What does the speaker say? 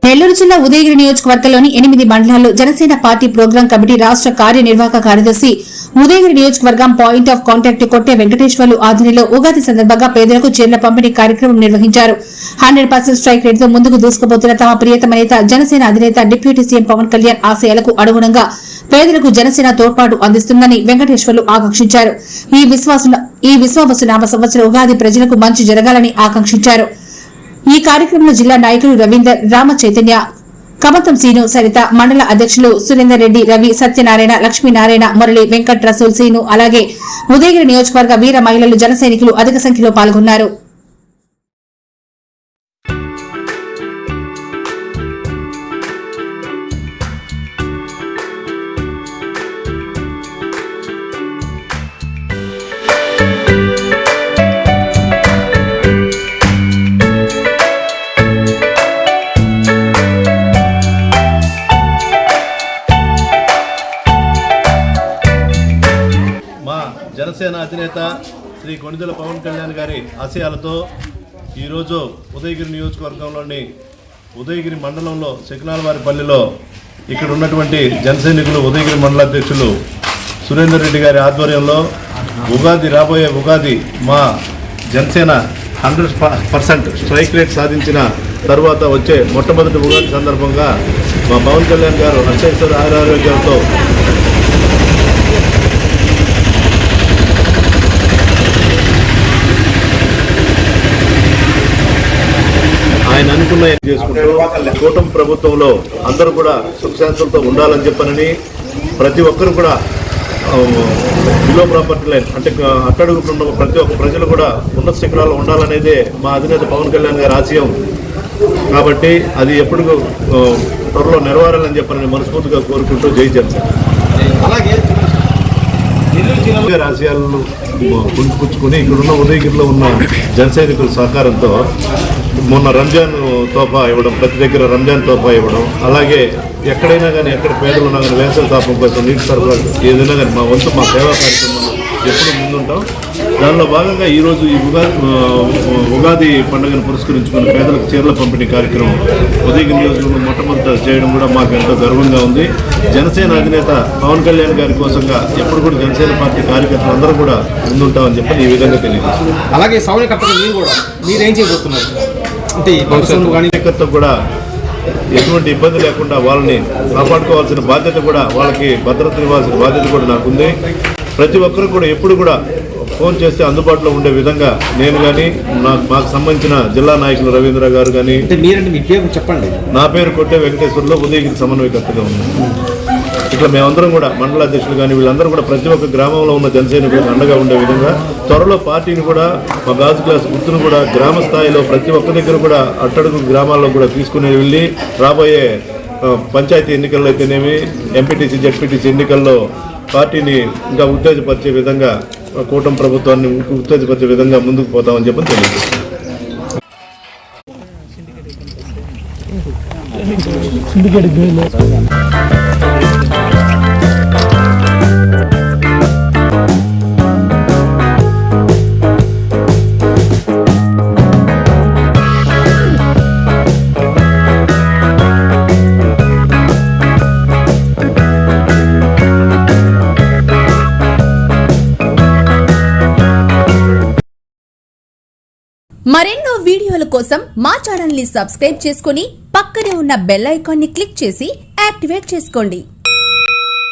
నెల్లూరు జిల్లా ఉదయగిరి నియోజకవర్గంలోని 8 మండలాల్లో జనసేన పార్టీ ప్రోగ్రాం కమిటీ రాష్ట్ర కార్యనిర్వాహక కార్యదర్శి ఉదయగిరి నియోజకవర్గం పాయింట్ ఆఫ్ కాంటాక్ట్ కొట్టే వెంకటేశ్వర్లు ఆధ్వర్యంలో ఉగాది సందర్భంగా పేదలకు చీరల పంపిణీ కార్యక్రమం నిర్వహించారు. 100% స్ట్రైక్ రేటుతో ముందుకు దూసుకుపోతున్న తమ ప్రియతమ నేత జనసేన అధినేత డిప్యూటీ సీఎం పవన్ కళ్యాణ్ ఆశయాలకు అనుగుణంగా పేదలకు జనసేన తోడ్పాటు అందిస్తుందని వెంకటేశ్వర్లు ఆకాంక్షించారు. ఈ విశ్వావసునామ సంవత్సర ఉగాది ప్రజలకు మంచి జరగాలని ఆకాంక్షించారు. ఈ కార్యక్రమంలో జిల్లా నాయకులు రవీందర్, రామ చైతన్య, కమతం సీను, సరిత, మండల అధ్యక్షులు సురేందర్ రెడ్డి, రవి, సత్యనారాయణ, లక్ష్మీనారాయణ, మురళి, వెంకట్, రసూల్, సీను, అలాగే ఉదయగిరి నియోజకవర్గ వీర మహిళలు, జన సైనికులు అధిక సంఖ్యలో పాల్గొన్నారు. జనసేన అధినేత శ్రీ కొణిదెల పవన్ కళ్యాణ్ గారి ఆశయాలతో ఈరోజు ఉదయగిరి నియోజకవర్గంలోని ఉదయగిరి మండలంలో సెకినాలవారిపల్లిలో ఇక్కడ ఉన్నటువంటి జనసైనికులు ఉదయగిరి మండల అధ్యక్షులు సురేందర్ రెడ్డి గారి ఆధ్వర్యంలో రాబోయే ఉగాది మా జనసేన 100% స్ట్రైక్ రేట్ సాధించిన తర్వాత వచ్చే మొట్టమొదటి ఉగాది సందర్భంగా మా పవన్ కళ్యాణ్ గారు అత్యవసర ఆరోగ్యాలతో ఆయన అనుకున్న చేసుకుంటూ కూటమి ప్రభుత్వంలో అందరూ కూడా సుఖశాంతులతో ఉండాలని చెప్పనని ప్రతి ఒక్కరు కూడా బిలో ప్రాపర్టీ లైన్ అంటే అట్టడుగుతున్న ప్రతి ఒక్క ప్రజలు కూడా ఉన్నత శిఖరాల్లో ఉండాలనేదే మా అధినేత పవన్ కళ్యాణ్ గారి ఆశయం. కాబట్టి అది ఎప్పుడు త్వరలో నెరవేరాలని చెప్పనని మనస్ఫూర్తిగా కోరుకుంటూ జై జనసేన. అలాగే ఆశయాలను పుంజుకుచ్చుకుని ఇక్కడున్న ఉదయగిరిలో ఉన్న జనసైనికుల సహకారంతో మొన్న రంజాన్ తోఫా ఇవ్వడం, ప్రతి దగ్గర రంజాన్ తోఫా ఇవ్వడం, అలాగే ఎక్కడైనా కానీ ఎక్కడ పేదలు ఉన్నా కానీ వేసవి తాపం కోసం నీటి సరఫరా ఏదైనా కానీ మా వంతు మా సేవా కార్యక్రమాలు ఎప్పుడు ముందుంటాం. దానిలో భాగంగా ఈరోజు ఈ ఉగాది పండుగను పురస్కరించుకుని పేదలకు చీరల పంపిణీ కార్యక్రమం ఉదయగిరి నియోజకవర్గంలో మొట్టమొదటి చేయడం కూడా మాకు ఎంతో గర్వంగా ఉంది. జనసేన అధినేత పవన్ కళ్యాణ్ గారి కోసంగా ఎప్పుడు కూడా జనసేన పార్టీ కార్యకర్తలు అందరూ కూడా ముందుంటామని చెప్పి ఈ విధంగా తెలియజేస్తుంది. అలాగే మీరేం చేయబోతున్నారు అంటే కార్యకర్త కూడా ఎటువంటి ఇబ్బంది లేకుండా వాళ్ళని కాపాడుకోవాల్సిన బాధ్యత కూడా, వాళ్ళకి భద్రత ఇవ్వాల్సిన బాధ్యత కూడా నాకుంది. ప్రతి ఒక్కరు కూడా ఎప్పుడు కూడా ఫోన్ చేస్తే అందుబాటులో ఉండే విధంగా నేను కానీ మాకు సంబంధించిన జిల్లా నాయకులు రవీంద్ర గారు కానీ. మీ పేరు చెప్పండి. నా పేరు కొట్టే వెంకటేశ్వర్లో ఉదయగిరి సమన్వయకర్తగా ఉన్నాను. ఇట్లా మేమందరం కూడా మండల అధ్యక్షులు కానీ వీళ్ళందరూ కూడా ప్రతి ఒక్క గ్రామంలో ఉన్న జనసైనికులకు అండగా ఉండే విధంగా త్వరలో పార్టీని కూడా మా గాజు గ్లాస్ గుర్తును కూడా గ్రామ స్థాయిలో ప్రతి ఒక్క దగ్గర కూడా అట్టడుగు గ్రామాల్లో కూడా తీసుకుని వెళ్ళి రాబోయే పంచాయతీ ఎన్నికల్లో అయితేనేమి ఎంపీటీసీ జెడ్పీటీసీ ఎన్నికల్లో పార్టీని ఇంకా ఉత్తేజపరిచే విధంగా కూటమి ప్రభుత్వాన్ని ఉత్తేజపరిచే విధంగా ముందుకు పోతామని చెప్పి తెలియజేస్తున్నాం. మరెన్నో వీడియోల కోసం మా ఛానల్ ని సబ్స్క్రైబ్ చేసుకుని పక్కనే ఉన్న బెల్ ఐకాన్ ని క్లిక్ చేసి యాక్టివేట్ చేసుకోండి.